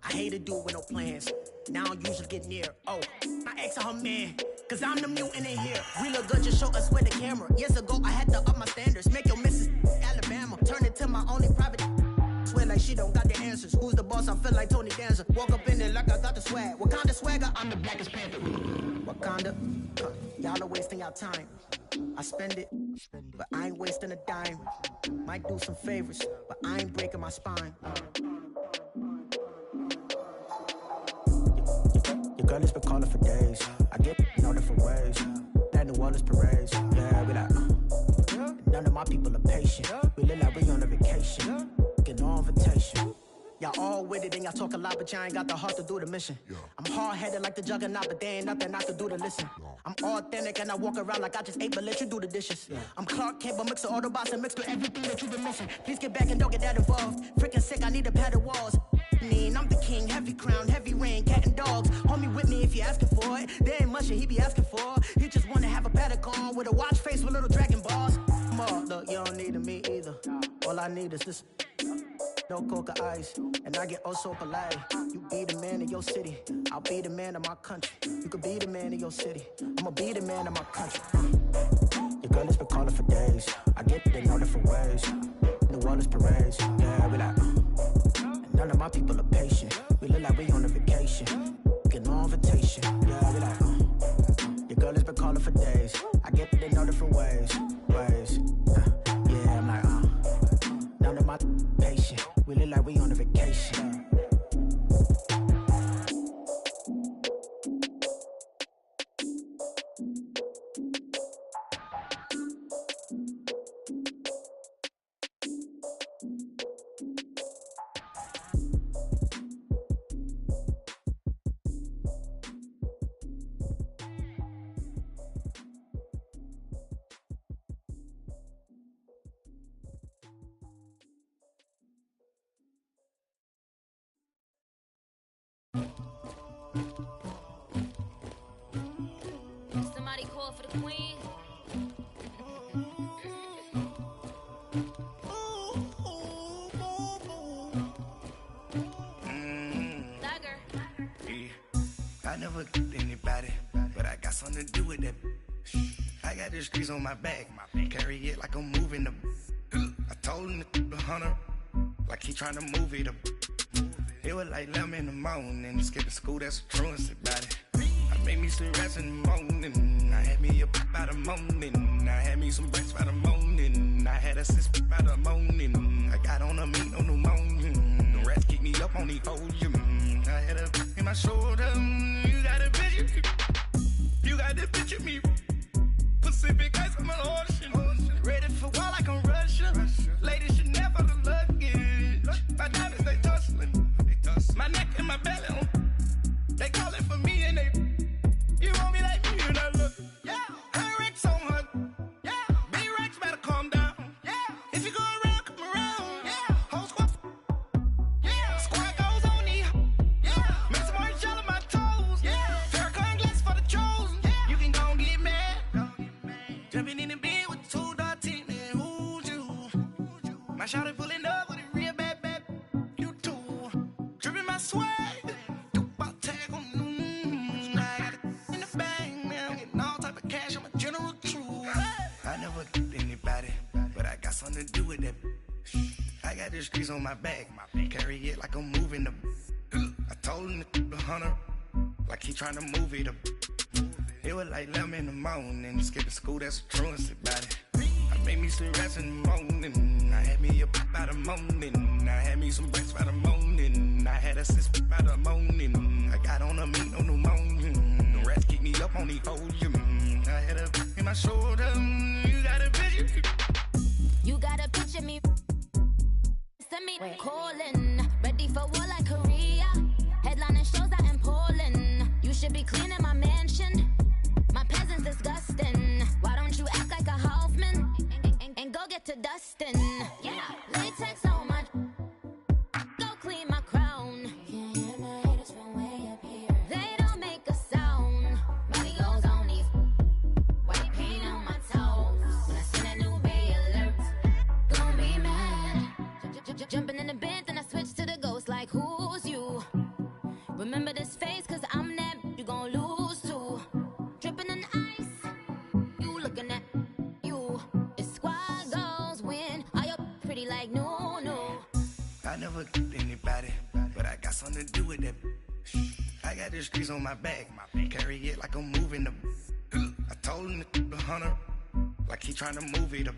I hate a dude with no plans. Now I don't usually get near. Oh, I asked her man, cause I'm the mutant in here. We look good, just show us where the camera. Years ago, I had to up my standards. Make your missus Alabama. Turn it to my only private. Swear like she don't got the answers. Who's the boss? I feel like Tony Danza. Walk up in there like I got the swag. What kind of swagger? I'm the blackest panther. Wakanda. Y'all are wasting your time. I spend it, but I ain't wasting a dime. Might do some favors, but I ain't breaking my spine. Your girl has been calling for days. I get in all different ways. That New Orleans parades. Yeah, we like, none of my people are patient. We look like we on a vacation. Get no invitation. Y'all all with it and y'all talk a lot, but y'all ain't got the heart to do the mission. I'm hard-headed like the juggernaut, but there ain't nothing I can do to listen. I'm authentic and I walk around like I just ate, but let you do the dishes. I'm Clark Kent, but mix the Autobots and mix with everything that you've been missing. Please get back and don't get that involved. Freaking sick, I need to pad the walls. I'm the king, heavy crown, heavy rain, cat and dogs. Homie with me if you're asking for it. There ain't much that he be asking for. He just wanna have a paddock on with a watch face with little dragon balls. Look, you don't need me either. All I need is this. No coca ice, and I get oh so polite. You be the man of your city, I'll be the man of my country. You could be the man of your city, I'ma be the man of my country. Your girl has been calling for days. I get it in all different ways. New Orleans parades, yeah, we like. None of my people are patient. We look like we on a vacation. Get no invitation, yeah, we like. Your girl has been calling for days. I get it in all different ways. Yeah, I'm like, none of my patient. We look like we on a vacation. Somebody call for the queen. Tiger. Yeah. I never killed anybody, but I got something to do with that. I got the streets on my back, carry it like I'm moving the. I told him the hunter, like he trying to move it up. It was like 11 in the morning, skipping school, that's a truancy about it. I made me some rats in the morning, I had me a pop by the morning, I had me some breaks by the morning, I had a sis by the morning, I got on a meat on the morning, the rats keep me up on the podium, I had a in my shoulder, you got a picture, you got the picture me, Pacific ice on my ocean, ready for war like I'm Russia, ladies should never the luggage, my diamonds they tussling, my neck and my belly on, they calling for me and they, you want me like me and I look, yeah, her Rex on her, yeah, B-Rex better calm down, yeah, if you go around, come around, yeah, whole squad, yeah, squad goes on me, yeah, make some orange gel on my toes, yeah, Farrakhan glass for the chosen, yeah, you can go and get mad, jumping in the bed with 2 dark teeth, and who's you, my shawty pulling up with a real bad, you too, dripping my swag, something to do with that. I got the streets on my back, carry it like I'm moving the. I told him the hunter, like he trying to move it up. It was like 11 in the morning, skipping school, that's a truancy about it. I made me some rats in the morning, I had me a pop by the morning, I had me some breaks by the morning, I had a sis by the morning, I got on a meat on the morning, the rats keep me up on the podium, I had a in my shoulder, you got a picture. You gotta picture me. Send me calling. Ready for war like Korea. Headlining shows out in Poland. You should be cleaning my mansion. My peasants disgusting. Why don't you act like a Hoffman and go get to dustin'? Yeah, latex on my. Go clean my crown. Can't hear my haters from way up here. They don't make a sound. Money goes on these. White paint on my toes. When I send a new bay alert. Jumping in the bed, then I switch to the ghost like who's you? I got something to do with that. I got the streets on my back, carry it like I'm moving the. I told him the hunter, like he trying to move it up.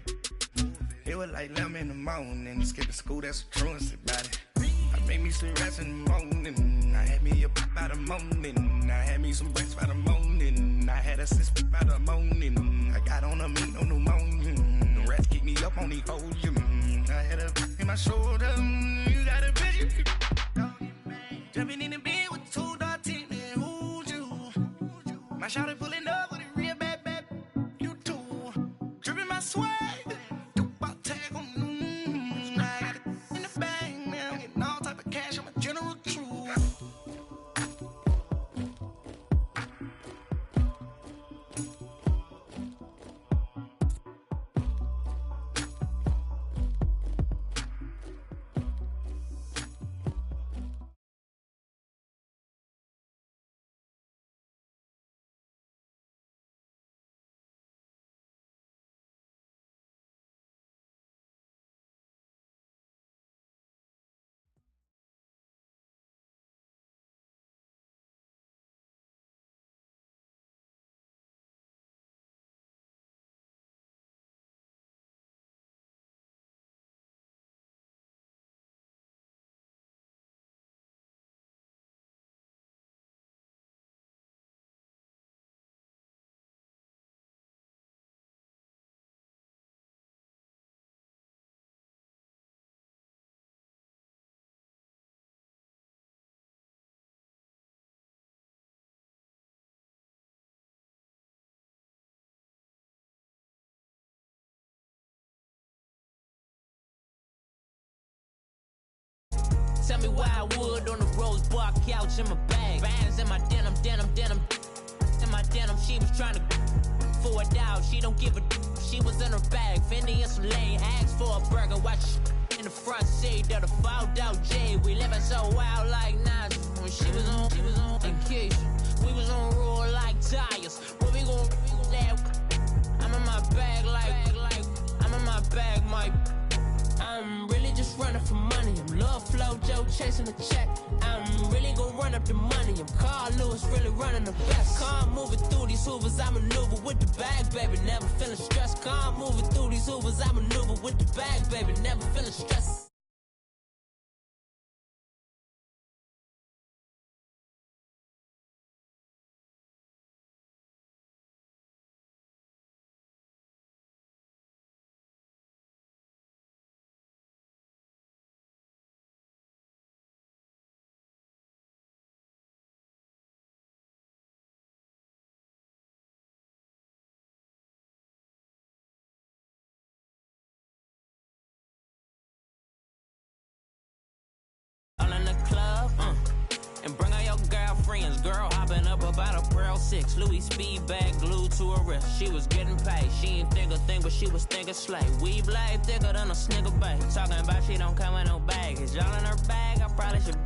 It was like 11 in the morning, skipping school, that's a truancy about it. I made me some rats in the morning, I had me a pop by the morning, I had me some breaks by the morning, I had a six by the morning, I got on a meat on the morning, the rats keep me up on the volume, I had a in my shoulder, you got a bitch, jumping in the bed with 2 dark teeth, man, who's you? My shawty pulling up with a real bad, you too, dripping my swag. Tell me why I would on the rose bar couch in my bag. Bands in my denim. In my denim, she was trying to for it out. She don't give a she was in her bag. Fendi and some lane, asked for a burger. Watch in the front seat of the fouled out J. We living so wild like Nas. When she was on vacation, we was on roll like tires. What we gon' laugh? I'm in my bag like I'm in my bag, Mike. I'm really just running for money. I'm Love Flow Joe chasing the check. I'm really gonna run up the money. I'm Carl Lewis, really running the best. Calm moving through these hoovers, I maneuver with the bag, baby. Never feeling stressed. Calm moving through these hoovers, I maneuver with the bag, baby. Never feeling stressed. And bring all your girlfriends. Girl hopping up about a Pearl 6. Louis speed bag glued to her wrist. She was getting paid. She ain't think a thing, but she was thinking slay. We blade thicker than a snigger bag. Talking about she don't come with no baggage. Y'all in her bag, I probably should.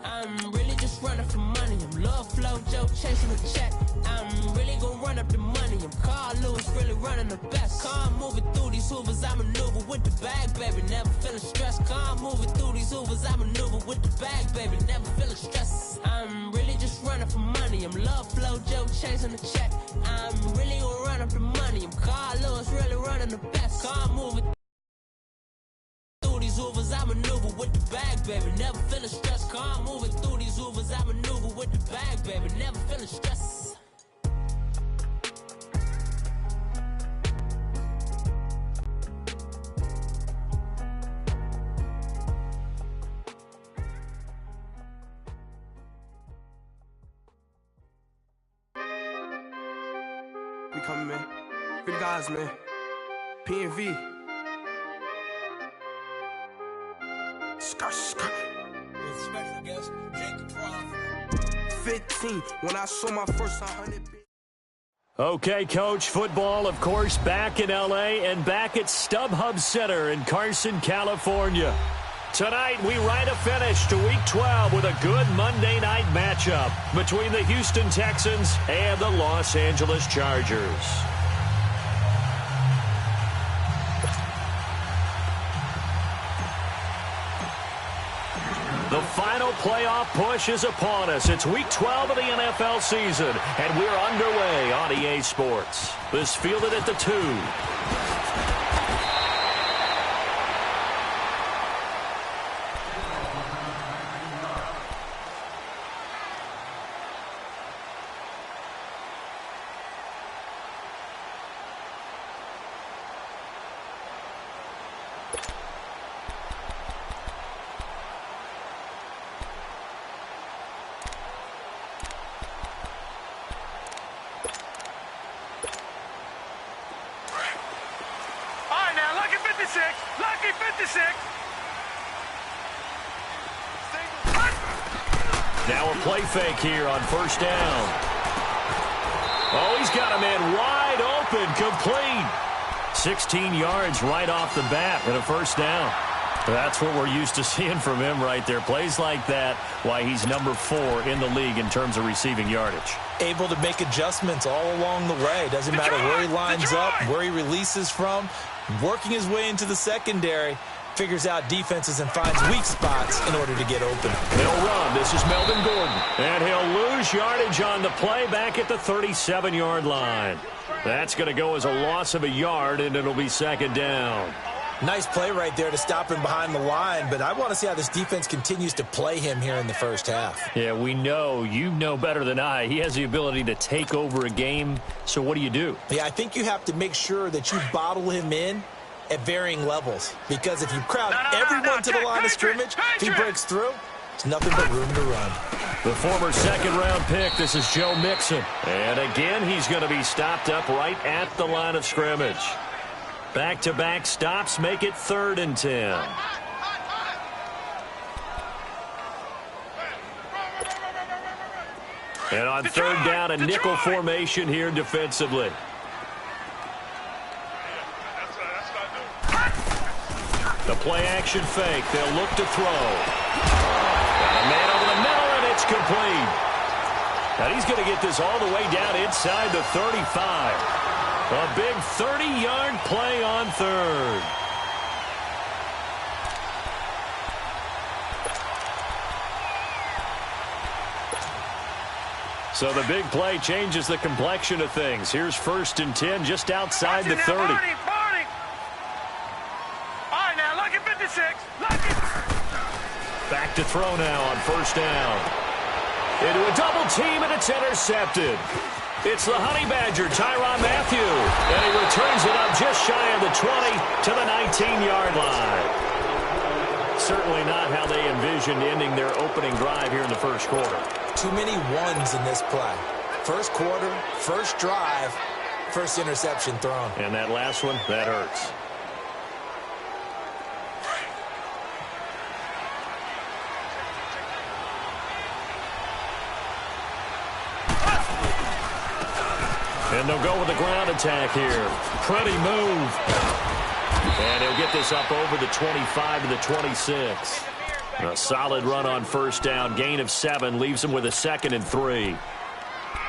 I'm really just running for money. I'm Love Flow Joe chasing the check. I'm really gonna run up the money. I'm Carl Lewis, really running the best. Calm moving through these hoovers, I maneuver with the bag, baby. Never feeling stressed. Calm moving through these hoovers, I maneuver with the bag, baby. Never feeling stressed. I'm really just running for money. I'm Love Flow Joe chasing the check. I'm really gonna run up the money. I'm Carl Lewis, really running the best. Calm moving through these hoovers, I maneuver with the bag, baby. Never feeling stressed. Calm moving through these hoovers, I maneuver with the bag, baby. Never feeling stressed. We coming, man. Big guys, man. P&V. Skirt. Special guest, Jake Croft. 15, when I saw my first 100. Okay, Coach, football, of course, back in L.A. and back at StubHub Center in Carson, California. Tonight, we write a finish to Week 12 with a good Monday night matchup between the Houston Texans and the Los Angeles Chargers. The final playoff push is upon us. It's Week 12 of the NFL season, and we're underway on EA Sports. This fielded at the 2. Lucky 56. Now a play fake here on first down. Oh, he's got a man wide open, complete. 16 yards right off the bat and a first down. That's what we're used to seeing from him right there. Plays like that, why he's number 4 in the league in terms of receiving yardage. Able to make adjustments all along the way. Doesn't matter where he lines up, where he releases from. Working his way into the secondary, figures out defenses and finds weak spots in order to get open. He'll run. This is Melvin Gordon. And he'll lose yardage on the play back at the 37-yard line. That's going to go as a loss of a yard, and it'll be second down. Nice play right there to stop him behind the line, but I want to see how this defense continues to play him here in the first half. Yeah, we know. You know better than I. He has the ability to take over a game, so what do you do? Yeah, I think you have to make sure that you bottle him in at varying levels, because if you crowd everyone to the line of scrimmage, if he breaks through, it's nothing but room to run. The former second-round pick, this is Joe Mixon. And again, he's going to be stopped up right at the line of scrimmage. Back-to-back stops make it 3rd and 10. And on 3rd down, a nickel formation here defensively. The play-action fake. They'll look to throw. Got a man over the middle, and it's complete. And he's going to get this all the way down inside the 35. A big 30-yard play on 3rd. So the big play changes the complexion of things. Here's 1st and 10 just outside the 30. All right, now, lucky 56. Lucky. Back to throw now on 1st down. Into a double team, and it's intercepted. It's the Honey Badger, Tyrann Mathieu, and he returns it up just shy of the 20 to the 19-yard line. Certainly not how they envisioned ending their opening drive here in the first quarter. Too many ones in this play. First quarter, first drive, first interception thrown. And that last one, that hurts. And they'll go with the ground attack here. Pretty move. And he'll get this up over the 25 to the 26. A solid run on 1st down. Gain of 7 leaves him with a 2nd and 3.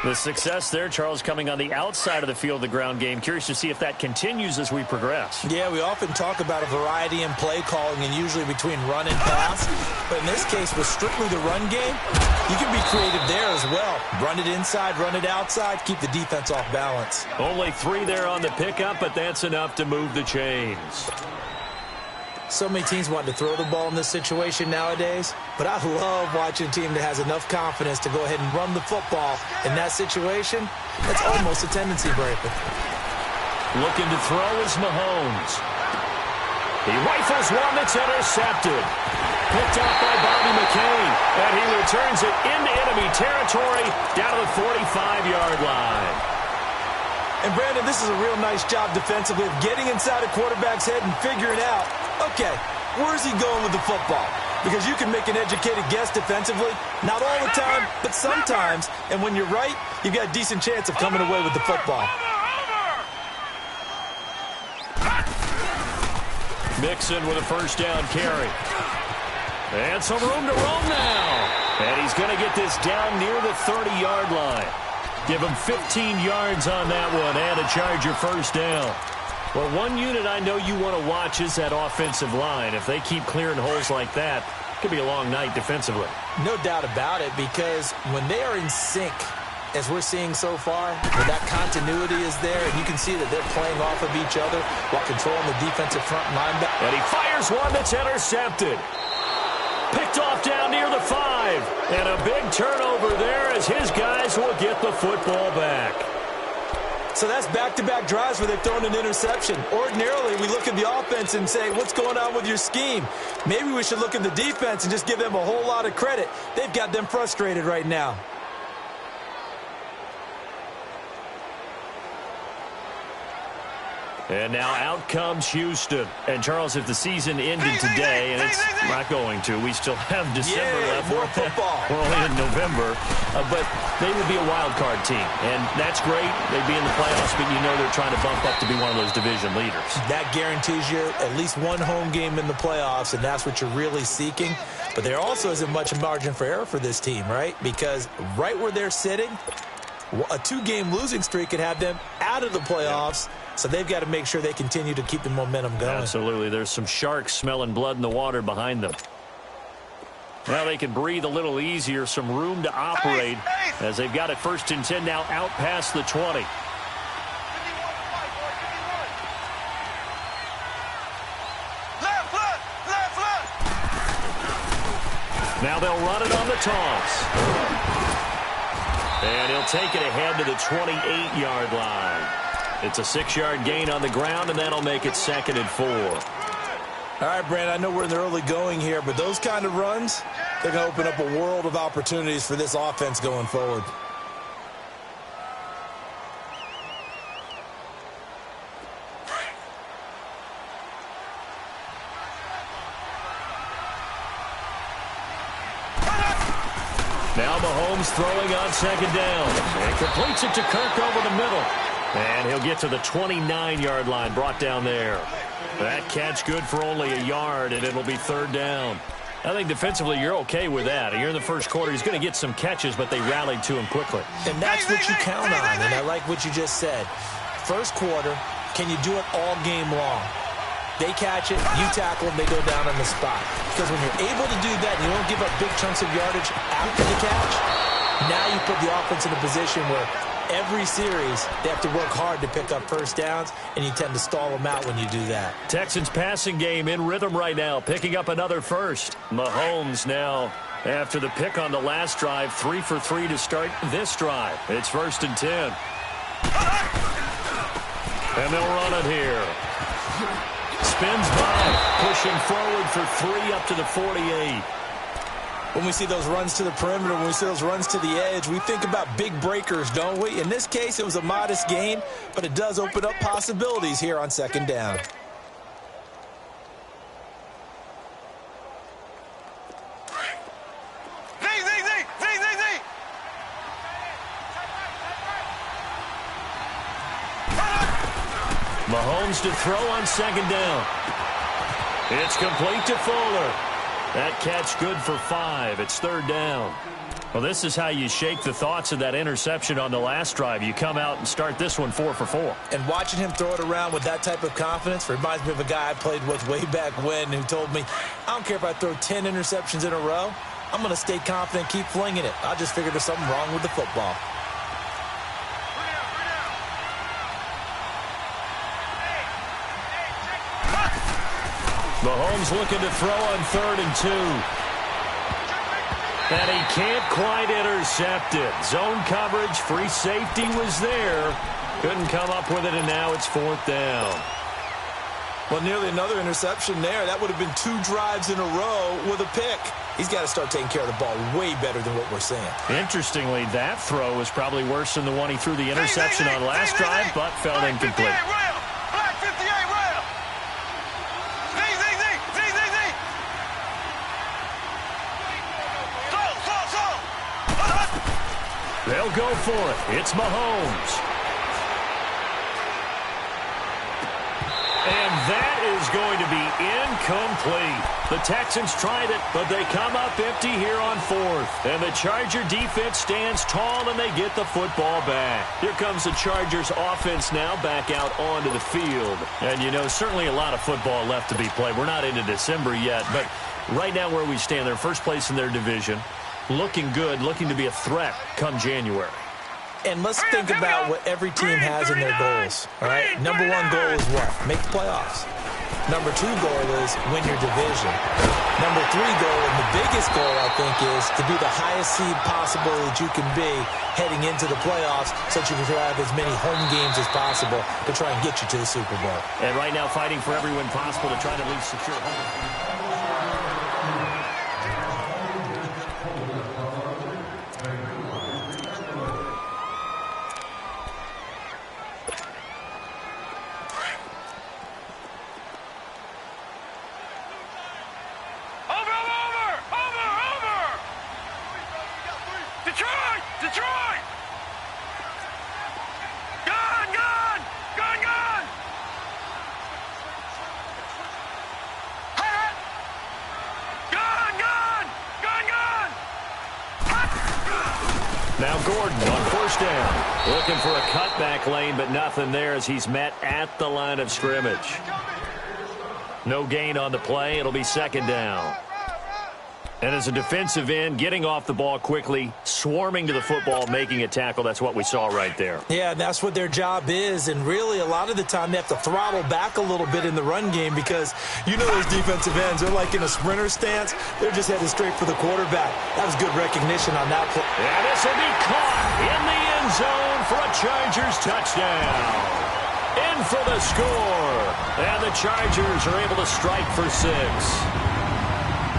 The success there, Charles, coming on the outside of the field, the ground game. Curious to see if that continues as we progress. Yeah, we often talk about a variety in play calling and usually between run and pass. But in this case, with strictly the run game, you can be creative there as well. Run it inside, run it outside, keep the defense off balance. Only 3 there on the pickup, but that's enough to move the chains. So many teams want to throw the ball in this situation nowadays, but I love watching a team that has enough confidence to go ahead and run the football in that situation. That's almost a tendency breaker. Looking to throw is Mahomes. He rifles one that's intercepted. Picked up by Bobby McCain, and he returns it into enemy territory down to the 45-yard line. And, Brandon, this is a real nice job defensively of getting inside a quarterback's head and figuring out, okay, where's he going with the football? Because you can make an educated guess defensively, not all the time, but sometimes. And when you're right, you've got a decent chance of coming away with the football. Mixon with a 1st down carry. And some room to roam now. And he's going to get this down near the 30-yard line. Give him 15 yards on that one and a Charger 1st down. Well, one unit I know you want to watch is that offensive line. If they keep clearing holes like that, Could be a long night defensively. No doubt about it, because when they are in sync, as we're seeing so far, when that continuity is there, and you can see that they're playing off of each other while controlling the defensive front linebacker. And he fires one that's intercepted. Picked off down near the 5. And a big turnover there as his guys will get the football back. So that's back-to-back drives where they've thrown an interception. Ordinarily, we look at the offense and say, what's going on with your scheme? Maybe we should look at the defense and just give them a whole lot of credit. They've got them frustrated right now. And now out comes Houston. And, Charles, if the season ended today, and it's not going to, we still have December left. More football. We're only in November. But they would be a wild card team. And that's great. They'd be in the playoffs, but you know they're trying to bump up to be one of those division leaders. That guarantees you at least one home game in the playoffs, and that's what you're really seeking. But there also isn't much margin for error for this team, right? Because right where they're sitting, a 2-game losing streak could have them out of the playoffs. Yeah. So they've got to make sure they continue to keep the momentum going. Absolutely. There's some sharks smelling blood in the water behind them. Now they can breathe a little easier, some room to operate as they've got it 1st and 10 now out past the 20. Now they'll run it on the toss. And he'll take it ahead to the 28-yard line. It's a 6-yard gain on the ground, and that'll make it 2nd and 4. All right, Brandon, I know we're in the early going here, but those kind of runs, they're going to open up a world of opportunities for this offense going forward. Now Mahomes throwing on 2nd down. And completes it to Kirk over the middle. And he'll get to the 29-yard line, brought down there. That catch good for only a yard, and it'll be 3rd down. I think defensively you're okay with that. You're in the first quarter. He's going to get some catches, but they rallied to him quickly. And that's what you count on, and I like what you just said. First quarter, can you do it all game long? They catch it, you tackle them, they go down on the spot. Because when you're able to do that and you don't give up big chunks of yardage after the catch, now you put the offense in a position where every series they have to work hard to pick up 1st downs, and you tend to stall them out when you do that. Texans passing game in rhythm right now, picking up another 1st. Mahomes now, after the pick on the last drive, 3 for 3 to start this drive. It's 1st and 10. And they'll run it here. Spins by, pushing forward for 3 up to the 48. When we see those runs to the perimeter, when we see those runs to the edge, we think about big breakers, don't we? In this case, it was a modest gain, but it does open up possibilities here on 2nd down. Mahomes to throw on 2nd down. It's complete to Fuller. That catch good for 5. It's 3rd down. Well, this is how you shake the thoughts of that interception on the last drive. You come out and start this one 4 for 4. And watching him throw it around with that type of confidence reminds me of a guy I played with way back when who told me, I don't care if I throw 10 interceptions in a row. I'm going to stay confident, keep flinging it. I just figured there's something wrong with the football. Mahomes looking to throw on 3rd and 2. And he can't quite intercept it. Zone coverage, free safety was there. Couldn't come up with it, and now it's 4th down. Well, nearly another interception there. That would have been 2 drives in a row with a pick. He's got to start taking care of the ball way better than what we're seeing. Interestingly, that throw was probably worse than the one he threw the interception on last drive, but fell incomplete. They'll go for it. It's Mahomes. And that is going to be incomplete. The Texans tried it, but they come up empty here on 4th. And the Charger defense stands tall, and they get the football back. Here comes the Chargers offense now back out onto the field. And, you know, certainly a lot of football left to be played. We're not into December yet, but Right now where we stand, they're first place in their division. Looking good, looking to be a threat come January. And let's think about what every team has in their goals, all right? Number one goal is what? Make the playoffs. Number two goal is win your division. Number three goal, and the biggest goal, I think, is to be the highest seed possible that you can be heading into the playoffs so that you can have as many home games as possible to try and get you to the Super Bowl. And right now fighting for every win possible to try to at least secure home. Now Gordon on first down. Looking for a cutback lane, but nothing there as he's met at the line of scrimmage. No gain on the play. It'll be second down. And as a defensive end, getting off the ball quickly, swarming to the football, making a tackle. That's what we saw right there. Yeah, that's what their job is. And really, a lot of the time, they have to throttle back a little bit in the run game because you know those defensive ends, they're like in a sprinter stance. They're just headed straight for the quarterback. That was good recognition on that play. And this will be caught in the end zone for a Chargers touchdown. In for the score. And the Chargers are able to strike for 6.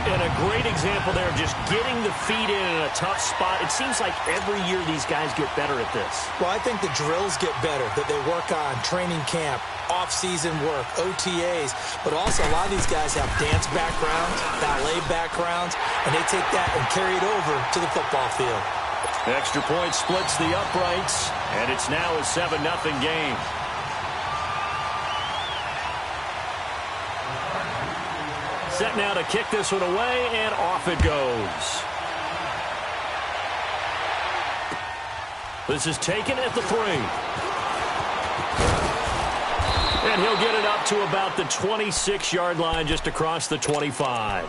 And a great example there of just getting the feet in a tough spot. It seems like every year these guys get better at this. Well, I think the drills get better that they work on, training camp, off-season work, OTAs. But also a lot of these guys have dance backgrounds, ballet backgrounds, and they take that and carry it over to the football field. Extra point splits the uprights, and it's now a 7-0 game. Set now to kick this one away, and off it goes. This is taken at the 3. And he'll get it up to about the 26-yard line, just across the 25.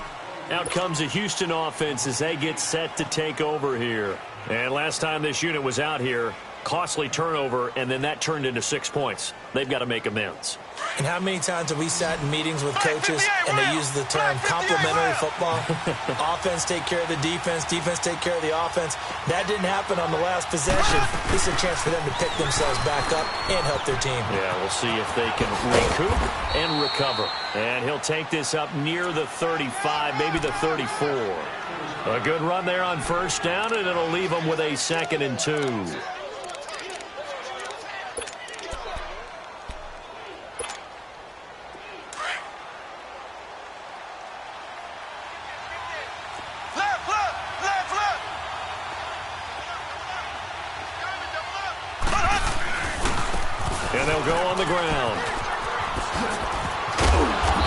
Out comes the Houston offense as they get set to take over here. And last time this unit was out here, costly turnover, and then that turned into 6 points. They've got to make amends. And how many times have we sat in meetings with coaches and they use the term complementary football? Offense take care of the defense, defense take care of the offense. That didn't happen on the last possession. This is a chance for them to pick themselves back up and help their team. Yeah, we'll see if they can recoup and recover. And he'll take this up near the 35, maybe the 34. A good run there on first down, and it'll leave them with a 2nd and 2. And they'll go on the ground.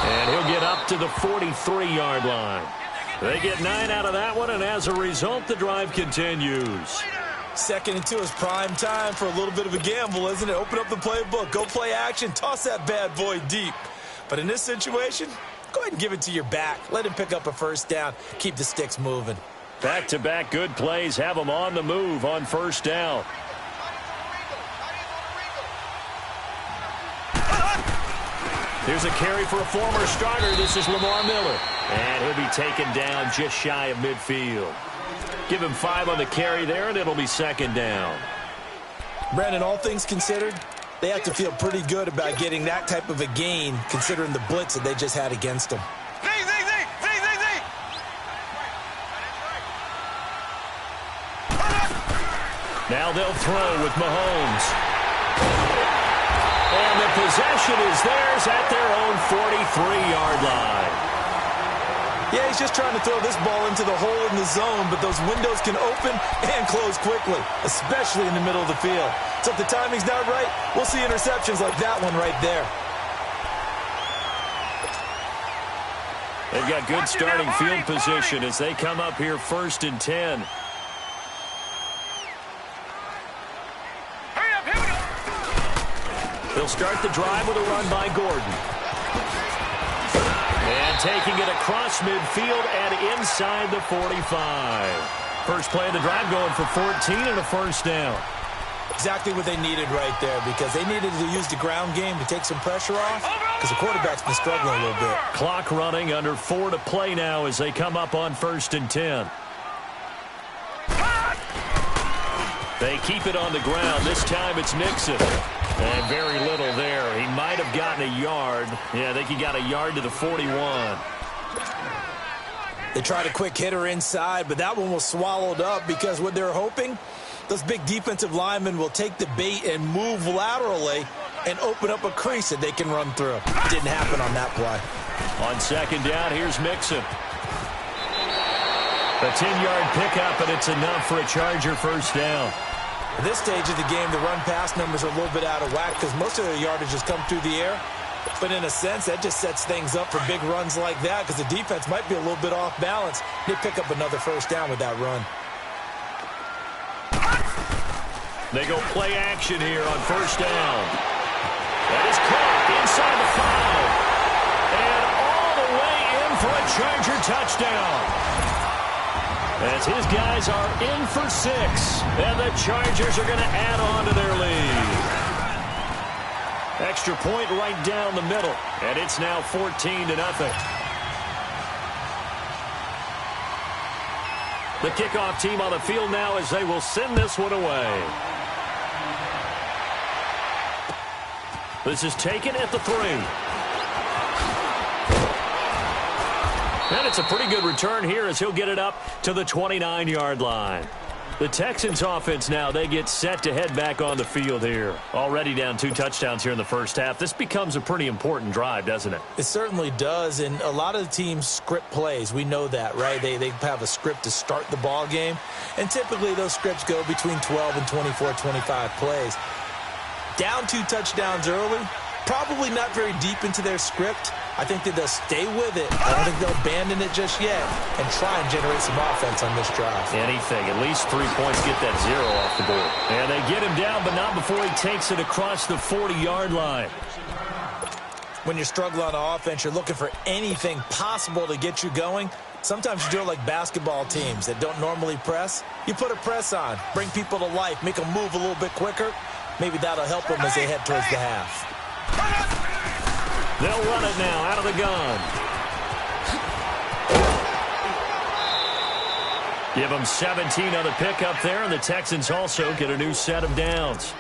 And he'll get up to the 43-yard line. They get 9 out of that one, and as a result, the drive continues. 2nd and 2 is prime time for a little bit of a gamble, isn't it? Open up the playbook, go play action, toss that bad boy deep. But in this situation, go ahead and give it to your back. Let him pick up a first down. Keep the sticks moving. Back-to-back good plays have them on the move on first down. Here's a carry for a former starter. This is Lamar Miller. And he'll be taken down just shy of midfield. Give him 5 on the carry there, and it'll be 2nd down. Brandon, all things considered, they have to feel pretty good about getting that type of a gain, considering the blitz that they just had against them. Now they'll throw with Mahomes. And the possession is theirs at their own 43-yard line. Yeah, he's just trying to throw this ball into the hole in the zone, but those windows can open and close quickly, especially in the middle of the field. So if the timing's not right, we'll see interceptions like that one right there. They've got good starting field position as they come up here 1st and 10. They'll start the drive with a run by Gordon. And taking it across midfield and inside the 45. First play of the drive going for 14 and a first down. Exactly what they needed right there, because they needed to use the ground game to take some pressure off, because the quarterback's been struggling a little bit. Clock running, under 4 to play now as they come up on 1st and 10. They keep it on the ground. This time it's Mixon. And very little there. He might have gotten a yard. Yeah, I think he got a yard to the 41. They tried a quick hitter inside, but that one was swallowed up because what they're hoping, those big defensive linemen will take the bait and move laterally and open up a crease that they can run through. It didn't happen on that play. On 2nd down, here's Mixon. A 10-yard pickup, and it's enough for a Charger first down. At this stage of the game, the run-pass numbers are a little bit out of whack because most of their yardage has come through the air. But in a sense, that just sets things up for big runs like that because the defense might be a little bit off balance. They pick up another first down with that run. They go play action here on 1st down. That is caught inside the 5. And all the way in for a Charger touchdown. As his guys are in for 6. And the Chargers are going to add on to their lead. Extra point right down the middle. And it's now 14-0. The kickoff team on the field now as they will send this one away. This is taken at the 3. And it's a pretty good return here as he'll get it up to the 29-yard line. The Texans offense now, they get set to head back on the field here. Already down 2 touchdowns here in the first half. This becomes a pretty important drive, doesn't it? It certainly does, and a lot of the teams script plays. We know that, right? They have a script to start the ball game, and typically those scripts go between 12 and 24, 25 plays. Down 2 touchdowns early, probably not very deep into their script. I think that they'll stay with it. I don't think they'll abandon it just yet and try and generate some offense on this drive. Anything. At least 3 points get that 0 off the board. And they get him down, but not before he takes it across the 40-yard line. When you're struggling on offense, you're looking for anything possible to get you going. Sometimes you do it like basketball teams that don't normally press. You put a press on, bring people to life, make them move a little bit quicker. Maybe that'll help them as they head towards the half. They'll run it now out of the gun. Give them 17 on the pickup there, and the Texans also get a new set of downs.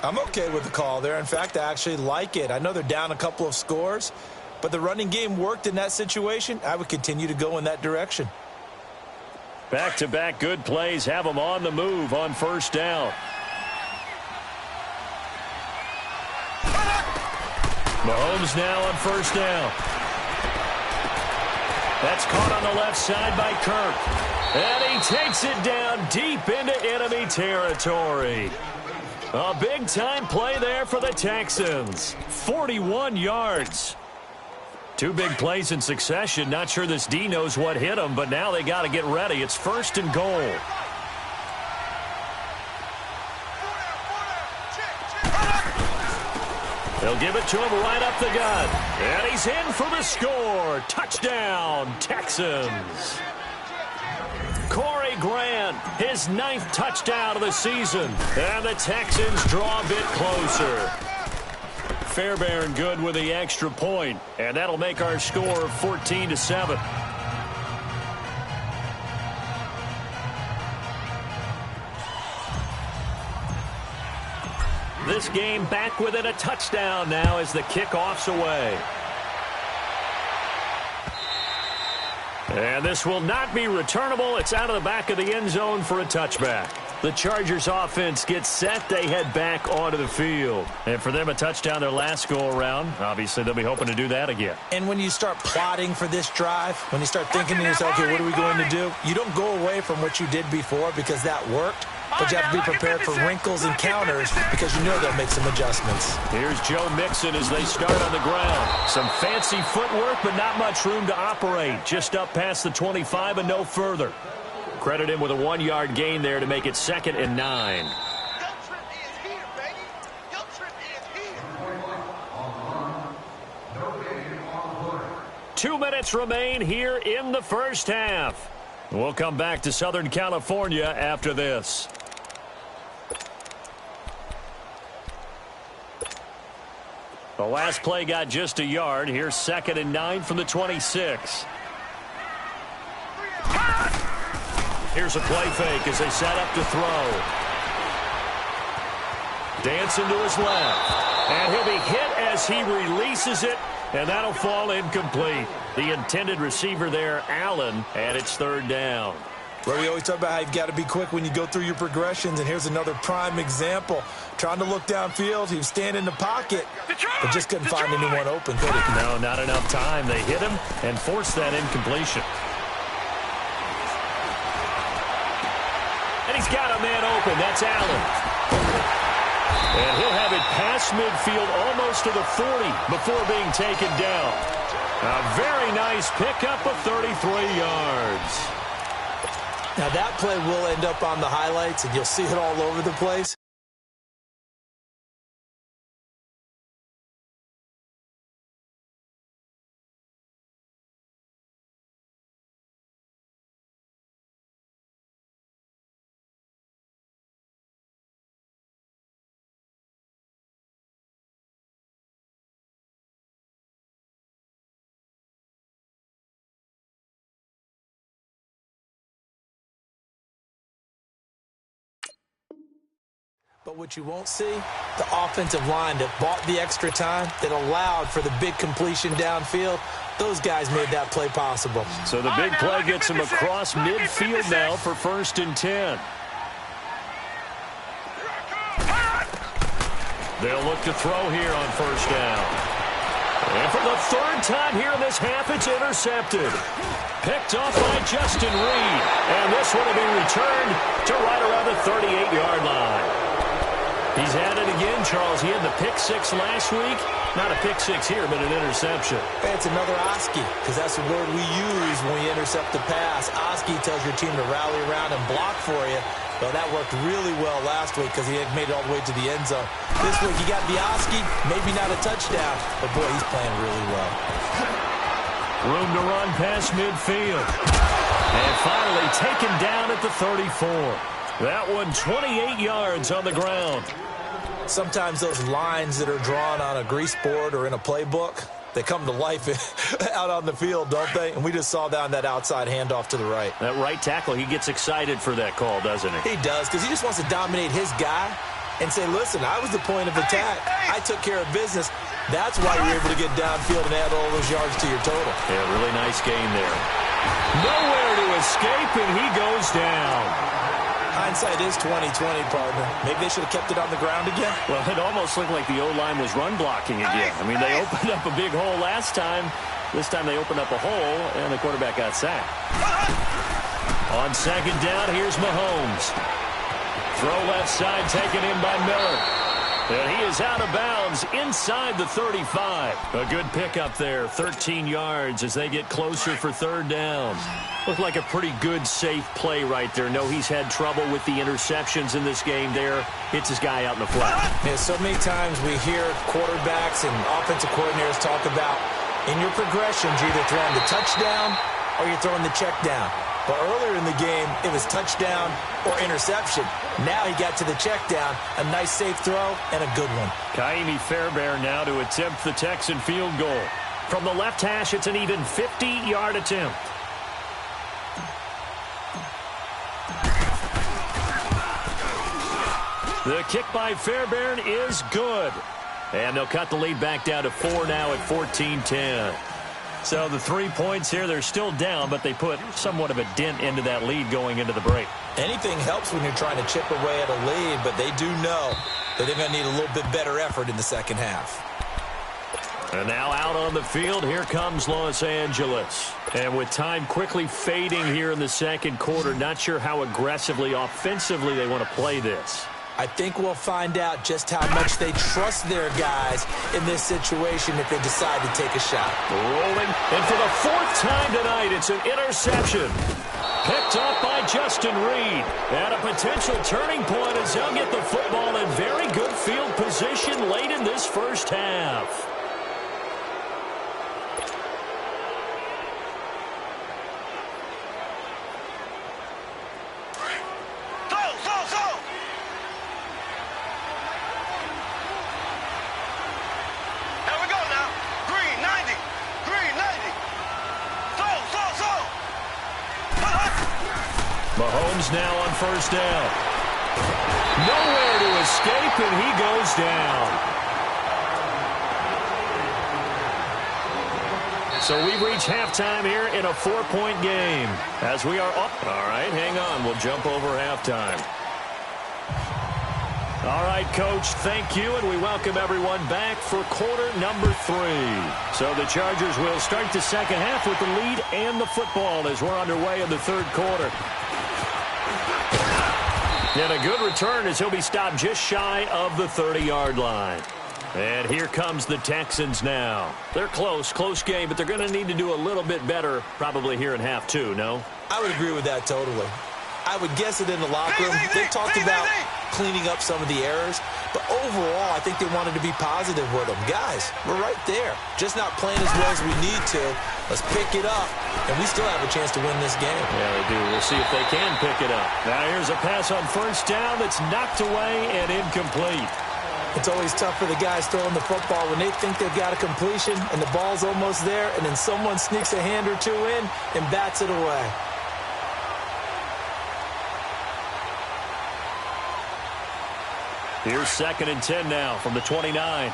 I'm okay with the call there. In fact, I actually like it. I know they're down a couple of scores, but the running game worked in that situation. I would continue to go in that direction. Back-to-back good plays have them on the move on 1st down. Mahomes now on 1st down. That's caught on the left side by Kirk. And he takes it down deep into enemy territory. A big-time play there for the Texans. 41 yards. 2 big plays in succession. Not sure this D knows what hit him, but now they got to get ready. It's 1st and goal. They'll give it to him right up the gut. And he's in for the score. Touchdown, Texans. Corey Grant, his 9th touchdown of the season. And the Texans draw a bit closer. Fairbairn good with the extra point. And that'll make our score 14-7. This game back within a touchdown now as the kickoff's away. And this will not be returnable. It's out of the back of the end zone for a touchback. The Chargers offense gets set. They head back onto the field. And for them, a touchdown their last go-around. Obviously, they'll be hoping to do that again. And when you start plotting for this drive, when you start thinking to yourself, okay, what are we going to do? You don't go away from what you did before because that worked. But you have to be prepared for wrinkles and counters because you know they'll make some adjustments. Here's Joe Mixon as they start on the ground. Some fancy footwork, but not much room to operate. Just up past the 25 and no further. Credit him with a 1-yard gain there to make it 2nd and 9. 2 minutes remain here in the first half. We'll come back to Southern California after this. The last play got just a yard. Here's 2nd and 9 from the 26. Here's a play fake as they set up to throw. Dancing to his left. And he'll be hit as he releases it, and that'll fall incomplete. The intended receiver there, Allen, and it's 3rd down. Well, we always talk about how you've got to be quick when you go through your progressions, and here's another prime example. Trying to look downfield, he was standing in the pocket, but just couldn't find anyone open, could he? No, not enough time. They hit him and forced that incompletion. And he's got a man open. That's Allen. And he'll have it past midfield almost to the 40 before being taken down. A very nice pickup of 33 yards. Now that play will end up on the highlights, and you'll see it all over the place. But what you won't see, the offensive line that bought the extra time, that allowed for the big completion downfield, those guys made that play possible. So the big play gets him across midfield now for 1st and 10. They'll look to throw here on 1st down. And for the 3rd time here in this half, it's intercepted. Picked off by Justin Reed. And this one will be returned to right around the 38-yard line. He's had it again, Charles. He had the pick 6 last week. Not a pick 6 here, but an interception. Hey, it's another Oski, because that's the word we use when we intercept the pass. Oski tells your team to rally around and block for you. Well, that worked really well last week because he had made it all the way to the end zone. This week, you got the Oski, maybe not a touchdown, but boy, he's playing really well. Room to run past midfield. And finally taken down at the 34. That one 28 yards on the ground. Sometimes those lines that are drawn on a grease board or in a playbook, they come to life out on the field, don't they? And we just saw that on that outside handoff to the right. That right tackle, he gets excited for that call, doesn't he? He does, because he just wants to dominate his guy and say, listen, I was the point of attack. I took care of business. That's why you're able to get downfield and add all those yards to your total. Yeah, really nice game there. Nowhere to escape, and he goes down. Hindsight is 20/20, partner. Maybe they should have kept it on the ground again. Well, it almost looked like the O-line was run blocking again. I mean, they opened up a big hole last time. This time they opened up a hole, and the quarterback got sacked. On 2nd down, here's Mahomes. Throw left side taken in by Miller. And he is out of bounds inside the 35. A good pickup there, 13 yards as they get closer for 3rd down. Looked like a pretty good, safe play right there. No, he's had trouble with the interceptions in this game there. Hits his guy out in the flat. Yeah, so many times we hear quarterbacks and offensive coordinators talk about in your progressions, you're either throwing the touchdown or you're throwing the check down. But earlier in the game, it was touchdown or interception. Now he got to the check down, a nice safe throw, and a good one. Kaimi Fairbairn now to attempt the Texan field goal. From the left hash, it's an even 50-yard attempt. The kick by Fairbairn is good. And they'll cut the lead back down to 4 now at 14-10. So the 3 points here, they're still down, but they put somewhat of a dent into that lead going into the break. Anything helps when you're trying to chip away at a lead, but they do know that they're going to need a little bit better effort in the second half. And now out on the field, here comes Los Angeles. And with time quickly fading here in the second quarter, not sure how aggressively, offensively they want to play this. I think we'll find out just how much they trust their guys in this situation if they decide to take a shot. Rolling, and for the 4th time tonight, it's an interception. Picked off by Justin Reed. And a potential turning point as he'll get the football in very good field position late in this first half. Mahomes now on first down. Nowhere to escape, and he goes down. So we've reached halftime here in a 4-point game. As we are up. All right, hang on. We'll jump over halftime. All right, Coach, thank you, and we welcome everyone back for quarter number 3. So the Chargers will start the second half with the lead and the football as we're underway in the third quarter. And a good return as he'll be stopped just shy of the 30-yard line. And here comes the Texans now. They're close game, but they're going to need to do a little bit better probably here in half 2, no? I would agree with that totally. I would guess it in the locker room. They talked about cleaning up some of the errors, but overall, I think they wanted to be positive with them. Guys, we're right there. Just not playing as well as we need to. Let's pick it up, and we still have a chance to win this game. Yeah, they do. We'll see if they can pick it up. Now here's a pass on first down that's knocked away and incomplete. It's always tough for the guys throwing the football when they think they've got a completion and the ball's almost there, and then someone sneaks a hand or two in and bats it away. Here's 2nd and 10 now from the 29.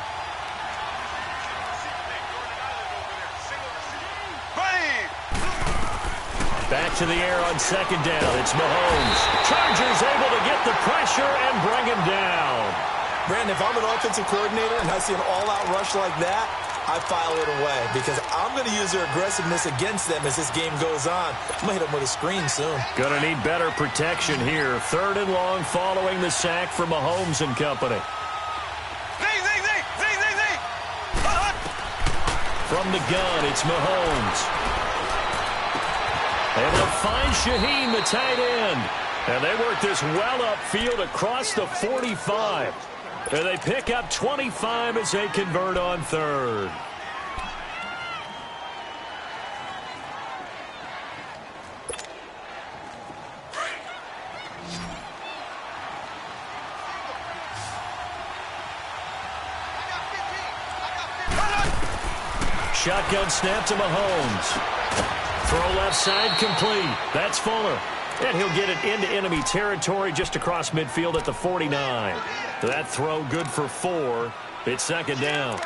Back to the air on 2nd down. It's Mahomes. Chargers able to get the pressure and bring him down. Brandon, if I'm an offensive coordinator and I see an all-out rush like that, I file it away because I'm going to use their aggressiveness against them as this game goes on. I'm going to hit them with a screen soon. Going to need better protection here. 3rd and long following the sack for Mahomes and company. From the gun, it's Mahomes. And they'll find Shaheen, the tight end. And they work this well upfield across the 45. And they pick up 25 as they convert on 3rd. Shotgun snap to Mahomes. Throw left side complete. That's Fuller. And he'll get it into enemy territory just across midfield at the 49. That throw good for 4. It's 2nd down.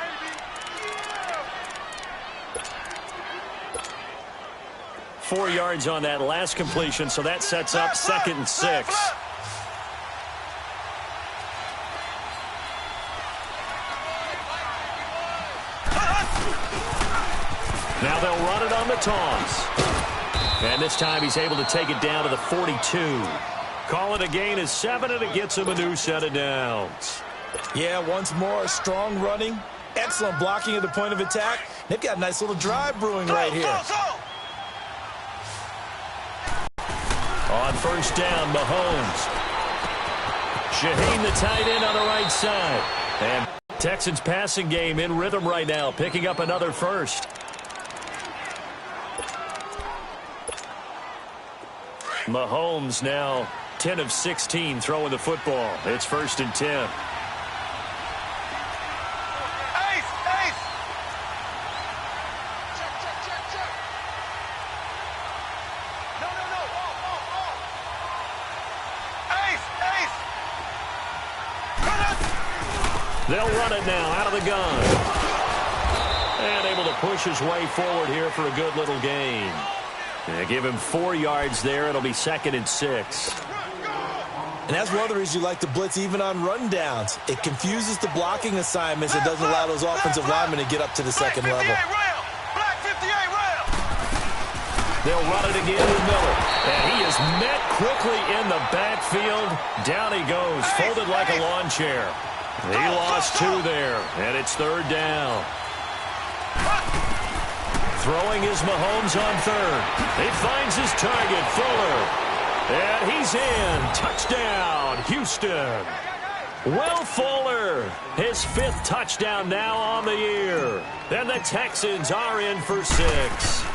Four yards on that last completion, so that sets up 2nd and 6. Now they'll run it on the toss. And this time he's able to take it down to the 42. Call it a gain of 7, and it gets him a new set of downs. Yeah, once more, strong running, excellent blocking at the point of attack. They've got a nice little drive brewing right here. On first down, Mahomes. Shaheen, the tight end, on the right side. And Texans passing game in rhythm right now, picking up another first. Mahomes now 10 of 16 throwing the football. It's 1st and 10. They'll run it now out of the gun. And able to push his way forward here for a good little gain. They give him 4 yards there. It'll be 2nd and 6. And that's one of the reasons you like to blitz even on rundowns. It confuses the blocking assignments. It doesn't allow those offensive linemen to get up to the second level. They'll run it again with Miller. And he is met quickly in the backfield. Down he goes, folded like a lawn chair. He lost 2 there, and it's 3rd down. Throwing is Mahomes on 3rd. He finds his target, Fuller. And he's in. Touchdown, Houston. Will Fuller, his 5th touchdown now on the year. And the Texans are in for 6.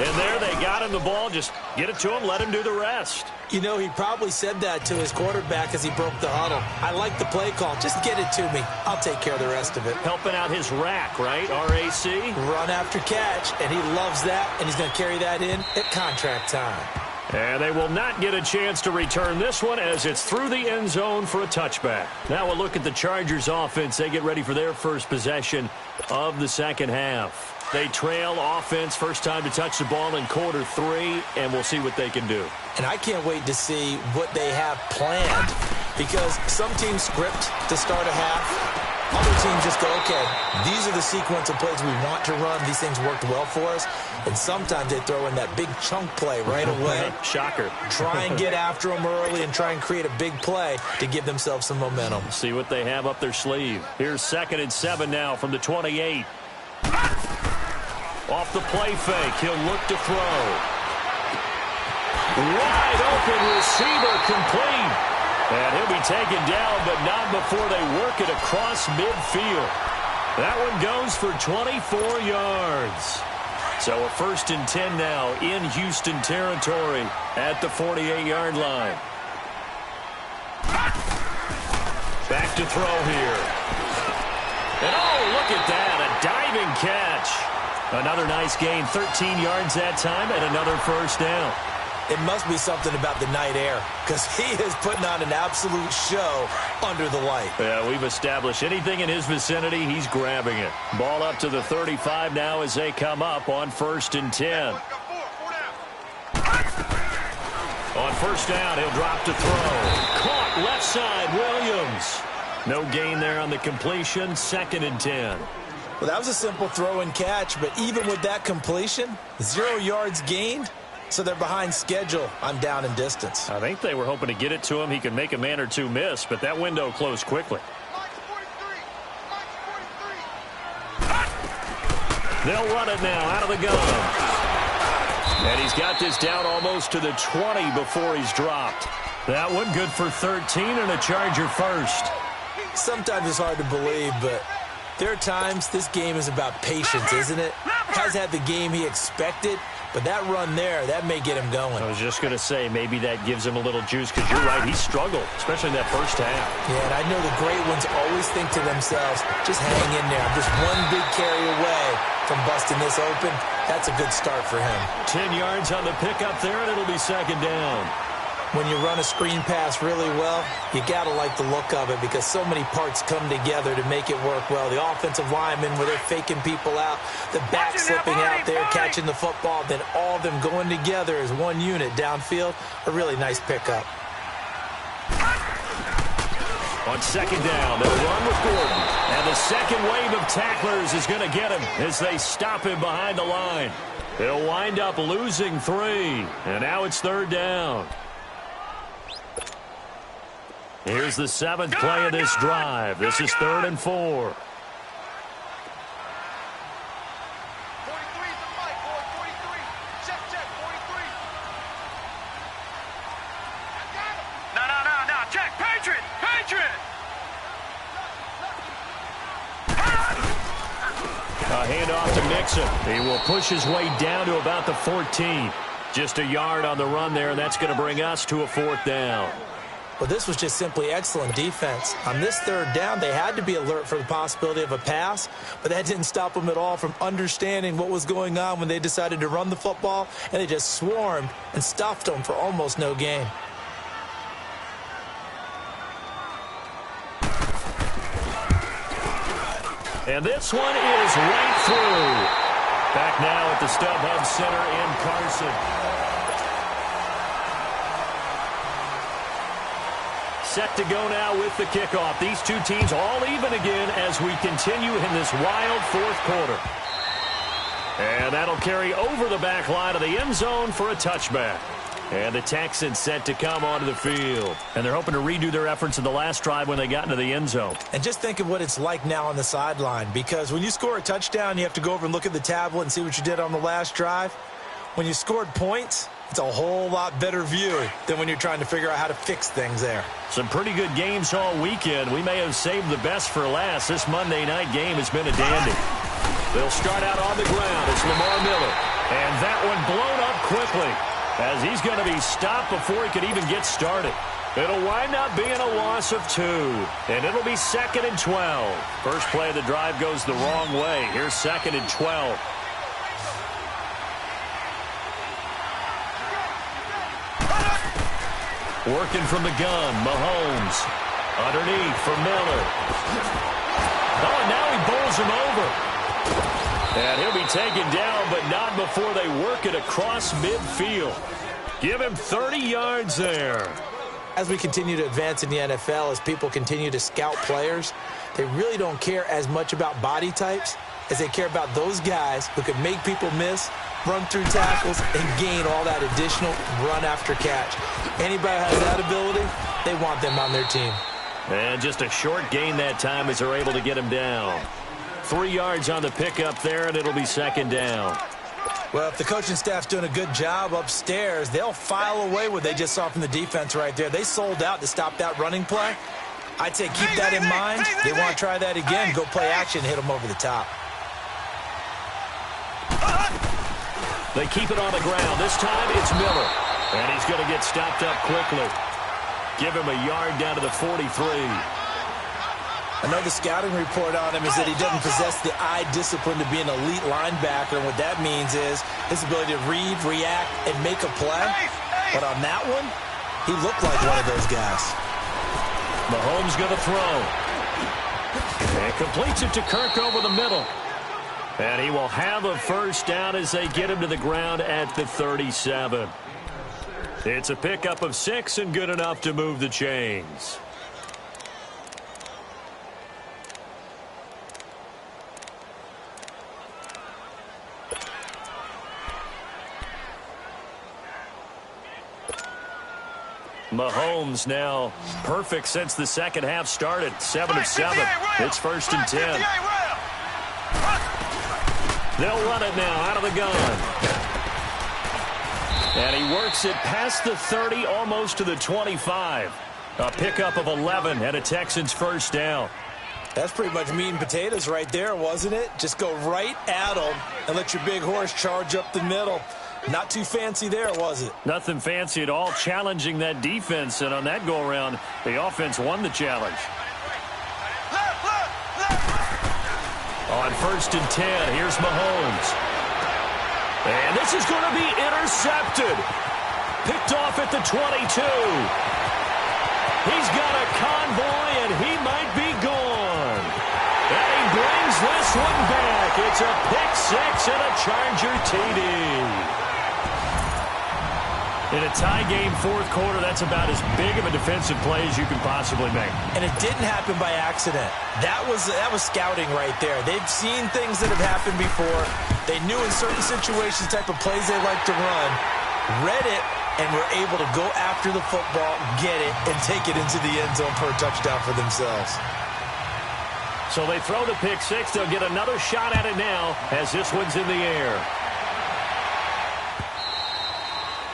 And there they got him the ball. Just get it to him, let him do the rest. You know, he probably said that to his quarterback as he broke the huddle. I like the play call. Just get it to me. I'll take care of the rest of it. Helping out his rack, right? RAC? Run after catch, and he loves that, and he's going to carry that in at contract time. And they will not get a chance to return this one as it's through the end zone for a touchback. Now we'll look at the Chargers offense. They get ready for their first possession of the second half. They trail offense, first time to touch the ball in quarter 3, and we'll see what they can do. And I can't wait to see what they have planned, because some teams script to start a half. Other teams just go, okay, these are the sequence of plays we want to run. These things worked well for us. And sometimes they throw in that big chunk play right away. Shocker. Try and get after them early and try and create a big play to give themselves some momentum. See what they have up their sleeve. Here's 2nd and 7 now from the 28. Off the play fake, he'll look to throw. Wide open receiver complete. And he'll be taken down, but not before they work it across midfield. That one goes for 24 yards. So a 1st and 10 now in Houston territory at the 48-yard line. Back to throw here. And oh, look at that, a diving catch. Another nice gain, 13 yards that time, and another first down. It must be something about the night air, because he is putting on an absolute show under the light. Yeah, we've established anything in his vicinity, he's grabbing it. Ball up to the 35 now as they come up on 1st and 10. On 1st down, he'll drop to throw. Caught left side, Williams. No gain there on the completion, 2nd and 10. Well, that was a simple throw and catch, but even with that completion, 0 yards gained. So they're behind schedule on down and distance. I think they were hoping to get it to him. He could make a man or two miss, but that window closed quickly. They'll run it now out of the gun. And he's got this down almost to the 20 before he's dropped. That one good for 13 and a Charger first. Sometimes it's hard to believe, but there are times this game is about patience, isn't it? Has had the game he expected, but that run there, that may get him going. I was just going to say, maybe that gives him a little juice, because you're right, he struggled, especially in that first half. Yeah, and I know the great ones always think to themselves, just hang in there. I'm just one big carry away from busting this open. That's a good start for him. 10 yards on the pickup there, and it'll be 2nd down. When you run a screen pass really well, you got to like the look of it, because so many parts come together to make it work well. The offensive linemen, where they're faking people out, the back slipping out there, catching the football, then all of them going together as one unit downfield. A really nice pickup. On 2nd down, they'll run with Gordon. And the second wave of tacklers is going to get him as they stop him behind the line. They'll wind up losing 3. And now it's 3rd down. Here's the 7th play of this drive. This is 3rd and 4. No. Check. Patriot. A handoff to Mixon. He will push his way down to about the 14. Just a yard on the run there, and that's going to bring us to a 4th down. Well, this was just simply excellent defense. On this 3rd down, they had to be alert for the possibility of a pass, but that didn't stop them at all from understanding what was going on when they decided to run the football, and they just swarmed and stuffed them for almost no gain. And this one is right through. Back now at the StubHub Center in Carson. Set to go now with the kickoff. These two teams all even again as we continue in this wild 4th quarter. And that'll carry over the back line of the end zone for a touchback. And the Texans set to come onto the field. And they're hoping to redo their efforts in the last drive when they got into the end zone. And just think of what it's like now on the sideline, because when you score a touchdown, you have to go over and look at the tablet and see what you did on the last drive. When you scored points, it's a whole lot better view than when you're trying to figure out how to fix things there. Some pretty good games all weekend. We may have saved the best for last. This Monday night game has been a dandy. They'll start out on the ground. It's Lamar Miller. And that one blown up quickly as he's going to be stopped before he could even get started. It'll wind up being a loss of 2. And it'll be 2nd and 12. First play of the drive goes the wrong way. Here's 2nd and 12. Working from the gun, Mahomes. Underneath for Miller. Oh, and now he bowls him over. And he'll be taken down, but not before they work it across midfield. Give him 30 yards there. As we continue to advance in the NFL, as people continue to scout players, they really don't care as much about body types as they care about those guys who can make people miss, run through tackles, and gain all that additional run after catch. Anybody who has that ability, they want them on their team. And just a short gain that time as they're able to get him down. 3 yards on the pickup there, and it'll be second down. Well, if the coaching staff's doing a good job upstairs, they'll file away what they just saw from the defense right there. They sold out to stop that running play. I'd say keep that in mind. They want to try that again. Go play action, hit them over the top. They keep it on the ground. This time it's Miller. And he's going to get stopped up quickly. Give him a yard down to the 43. I know the scouting report on him is that he doesn't possess the eye discipline to be an elite linebacker, and what that means is his ability to read, react, and make a play. But on that one, he looked like one of those guys. Mahomes going to throw. And completes it to Kirk over the middle. And he will have a first down as they get him to the ground at the 37. It's a pickup of 6 and good enough to move the chains. Mahomes now perfect since the second half started. 7 of 7. It's 1st and 10. They'll run it now out of the gun. And he works it past the 30, almost to the 25. A pickup of 11 and a Texans first down. That's pretty much meat and potatoes right there, wasn't it? Just go right at them and let your big horse charge up the middle. Not too fancy there, was it? Nothing fancy at all, challenging that defense. And on that go-around, the offense won the challenge. On 1st and 10, here's Mahomes. And this is going to be intercepted. Picked off at the 22. He's got a convoy, and he might be gone. And he brings this one back. It's a pick-6 and a Charger TD. In a tie game, fourth quarter, that's about as big of a defensive play as you can possibly make. And it didn't happen by accident. That was scouting right there. They've seen things that have happened before. They knew in certain situations type of plays they like to run, read it, and were able to go after the football, get it, and take it into the end zone for a touchdown for themselves. So they throw the pick-6. They'll get another shot at it now as this one's in the air.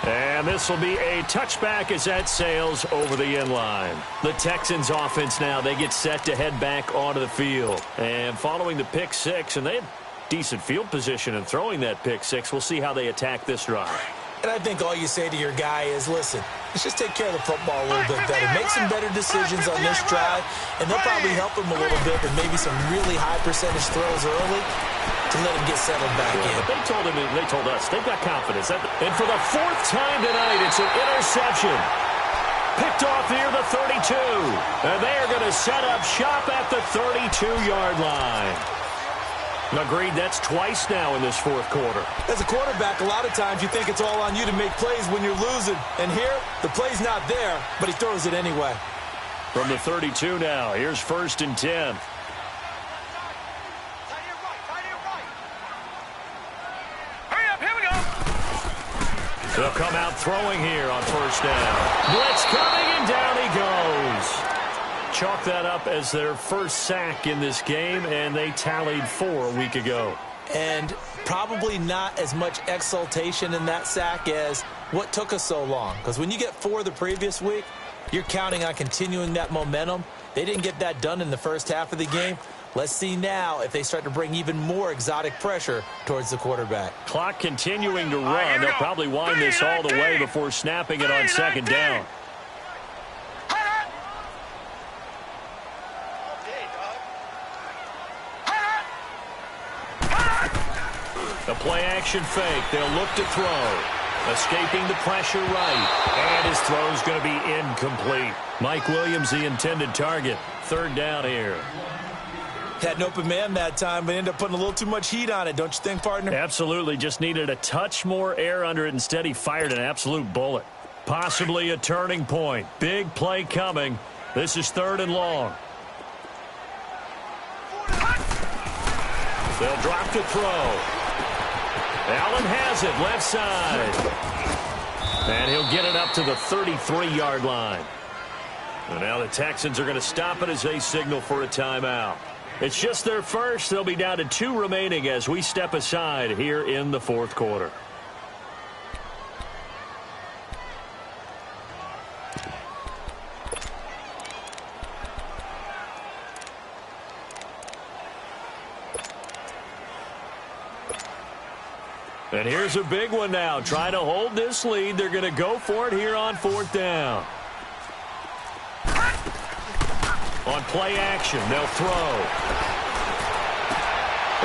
And this will be a touchback as that sails over the end line. The Texans offense now, they get set to head back onto the field. And following the pick-6, and they had decent field position in throwing that pick-6. We'll see how they attack this drive. And I think all you say to your guy is, listen, let's just take care of the football a little bit better. Make some better decisions on this drive, and they'll probably help him a little bit with maybe some really high percentage throws early to let him get settled back in. But they told us, they've got confidence. And for the 4th time tonight, it's an interception. Picked off near the 32. And they are going to set up shop at the 32-yard line. Agreed, that's twice now in this fourth quarter. As a quarterback, a lot of times you think it's all on you to make plays when you're losing. And here, the play's not there, but he throws it anyway. From the 32 now, here's 1st and 10. They'll come out throwing here on 1st down. Blitz coming, and down he goes. Chalk that up as their first sack in this game, and they tallied 4 a week ago. And probably not as much exultation in that sack as what took us so long. Because when you get 4 the previous week, you're counting on continuing that momentum. They didn't get that done in the first half of the game. Let's see now if they start to bring even more exotic pressure towards the quarterback. Clock continuing to run. They'll probably wind this all the way before snapping it on 2nd down. The play action fake. They'll look to throw. Escaping the pressure right. And his throw's going to be incomplete. Mike Williams, the intended target. Third down here. Had an open man that time, but ended up putting a little too much heat on it, don't you think, partner? Absolutely. Just needed a touch more air under it. Instead, he fired an absolute bullet. Possibly a turning point. Big play coming. This is 3rd and long. They'll drop to throw. Allen has it, left side. And he'll get it up to the 33-yard line. And now the Texans are going to stop it as they signal for a timeout. It's just their first. They'll be down to 2 remaining as we step aside here in the 4th quarter. And here's a big one now. Trying to hold this lead. They're going to go for it here on 4th down. On play action, they'll throw.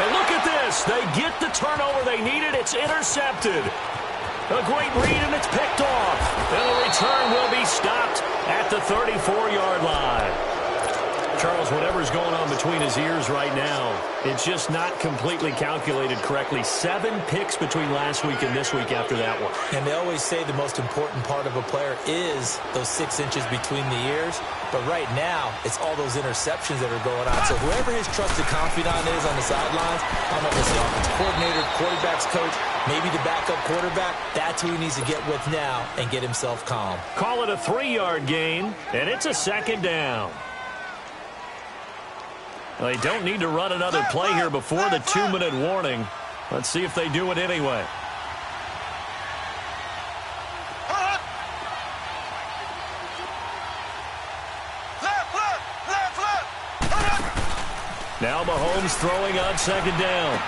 And look at this. They get the turnover they needed. It's intercepted. A great read, and it's picked off. And the return will be stopped at the 34-yard line. Charles, whatever's going on between his ears right now, it's just not completely calculated correctly. 7 picks between last week and this week after that one. And they always say the most important part of a player is those 6 inches between the ears. But right now, it's all those interceptions that are going on. So whoever his trusted confidant is on the sidelines, I don't know if it's the offensive coordinator, quarterback's coach, maybe the backup quarterback, that's who he needs to get with now and get himself calm. Call it a 3-yard gain, and it's a 2nd down. They don't need to run another play here before the 2-minute warning. Let's see if they do it anyway. Now Mahomes throwing on 2nd down.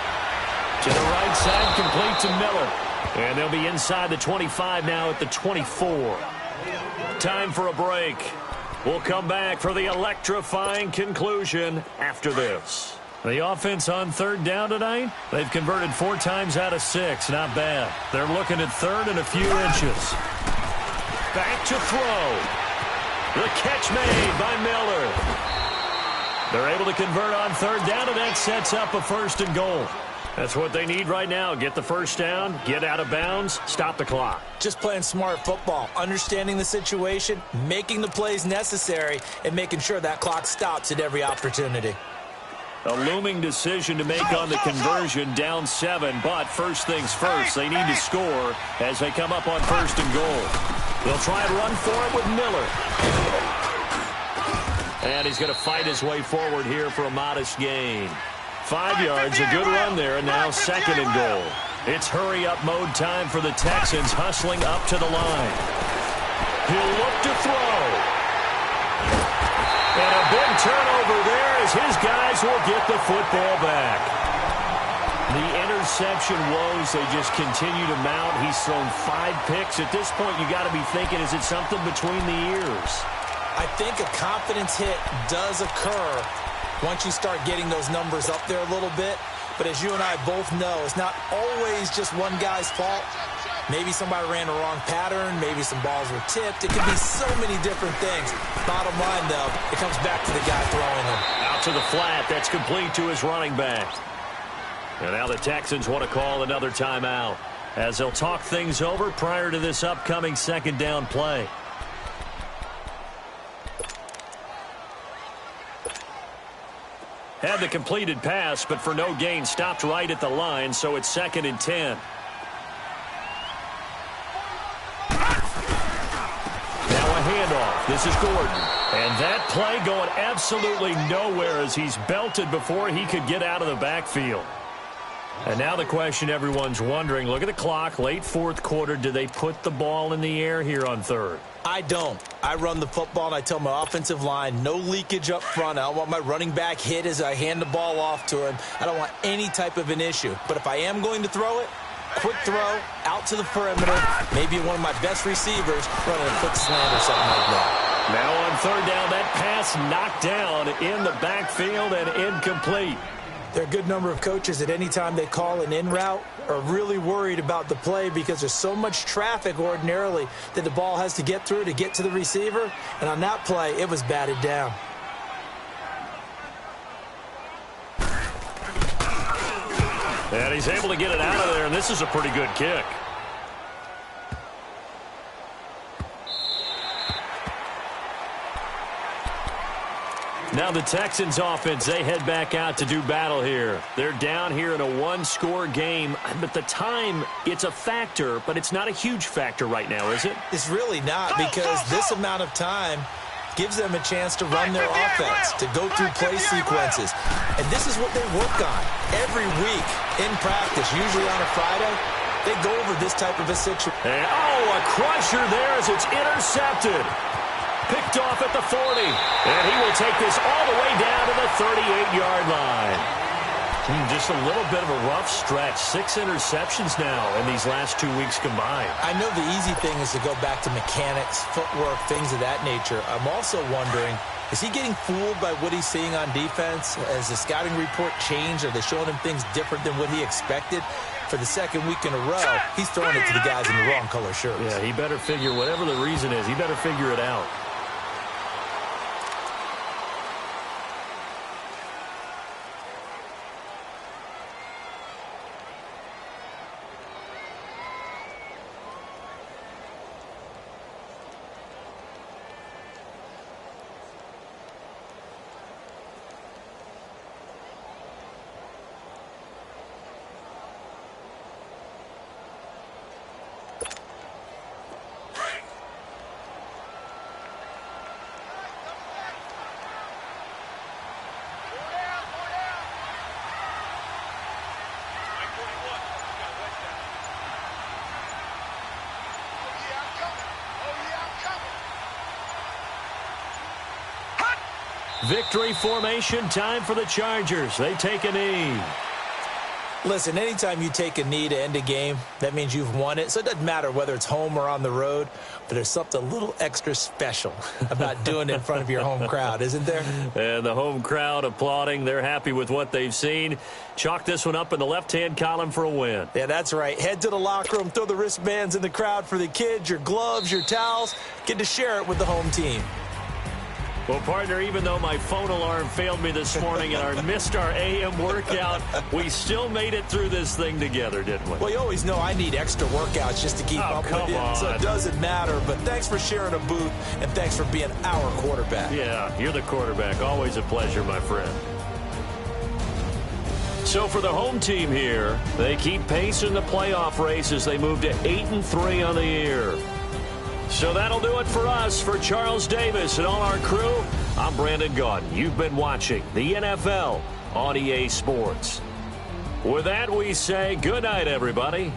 To the right side, complete to Miller. And they'll be inside the 25 now at the 24. Time for a break. We'll come back for the electrifying conclusion after this. The offense on 3rd down tonight, they've converted 4 times out of 6. Not bad. They're looking at 3rd and a few inches. Back to throw. The catch made by Miller. They're able to convert on 3rd down, and that sets up a 1st and goal. That's what they need right now. Get the 1st down, get out of bounds, stop the clock. Just playing smart football, understanding the situation, making the plays necessary, and making sure that clock stops at every opportunity. A looming decision to make on the conversion, down 7, but first things first, they need to score as they come up on 1st and goal. They'll try and run for it with Miller. And he's going to fight his way forward here for a modest gain. 5 yards, a good run there, and now 2nd and goal. It's hurry-up mode time for the Texans, hustling up to the line. He'll look to throw. And a big turnover there as his guys will get the football back. The interception woes, they just continue to mount. He's thrown 5 picks. At this point, you got to be thinking, is it something between the ears? I think a confidence hit does occur once you start getting those numbers up there a little bit. But as you and I both know, it's not always just one guy's fault. Maybe somebody ran the wrong pattern. Maybe some balls were tipped. It could be so many different things. Bottom line, though, it comes back to the guy throwing them. Out to the flat. That's complete to his running back. And now the Texans want to call another timeout as they'll talk things over prior to this upcoming 2nd down play. Had the completed pass, but for no gain, stopped right at the line, so it's 2nd and 10. Now a handoff. This is Gordon. And that play going absolutely nowhere as he's belted before he could get out of the backfield. And now the question everyone's wondering, look at the clock, late 4th quarter, do they put the ball in the air here on 3rd? I don't. I run the football, and I tell my offensive line, no leakage up front. I don't want my running back hit as I hand the ball off to him. I don't want any type of an issue. But if I am going to throw it, quick throw, out to the perimeter, maybe one of my best receivers running a quick slant or something like that. Now on 3rd down, that pass knocked down in the backfield and incomplete. There are a good number of coaches at any time they call an in route are really worried about the play because there's so much traffic ordinarily that the ball has to get through to get to the receiver. And on that play, it was batted down. And he's able to get it out of there, and this is a pretty good kick. Now the Texans offense, they head back out to do battle here. They're down here in a one-score game, but the time, it's a factor, but it's not a huge factor right now, is it? It's really not, because this amount of time gives them a chance to run their offense, to go through play sequences. And this is what they work on every week in practice, usually on a Friday. They go over this type of a situation. And, a crusher there as it's intercepted. Picked off at the 40. And he will take this all the way down to the 38-yard line. Just a little bit of a rough stretch. 6 interceptions now in these last 2 weeks combined. I know the easy thing is to go back to mechanics, footwork, things of that nature. I'm also wondering, is he getting fooled by what he's seeing on defense? Has the scouting report changed? Are they showing him things different than what he expected? For the second week in a row, he's throwing it to the guys in the wrong color shirts. Yeah, he better figure, whatever the reason is, he better figure it out. Victory formation, time for the Chargers. They take a knee. Listen, anytime you take a knee to end a game, that means you've won it. So it doesn't matter whether it's home or on the road, but there's something a little extra special about doing it in front of your home crowd, isn't there? And the home crowd applauding. They're happy with what they've seen. Chalk this one up in the left-hand column for a win. Yeah, that's right. Head to the locker room, throw the wristbands in the crowd for the kids, your gloves, your towels. Get to share it with the home team. Well, partner, even though my phone alarm failed me this morning and I missed our AM workout, we still made it through this thing together, didn't we? Well, you always know I need extra workouts just to keep up with you, so it doesn't matter. But thanks for sharing a booth, and thanks for being our quarterback. Yeah, you're the quarterback. Always a pleasure, my friend. So for the home team here, they keep pace in the playoff race as they move to 8-3 on the year. So that'll do it for us. For Charles Davis and all our crew, I'm Brandon Gaudin. You've been watching the NFL on EA Sports. With that, we say good night, everybody.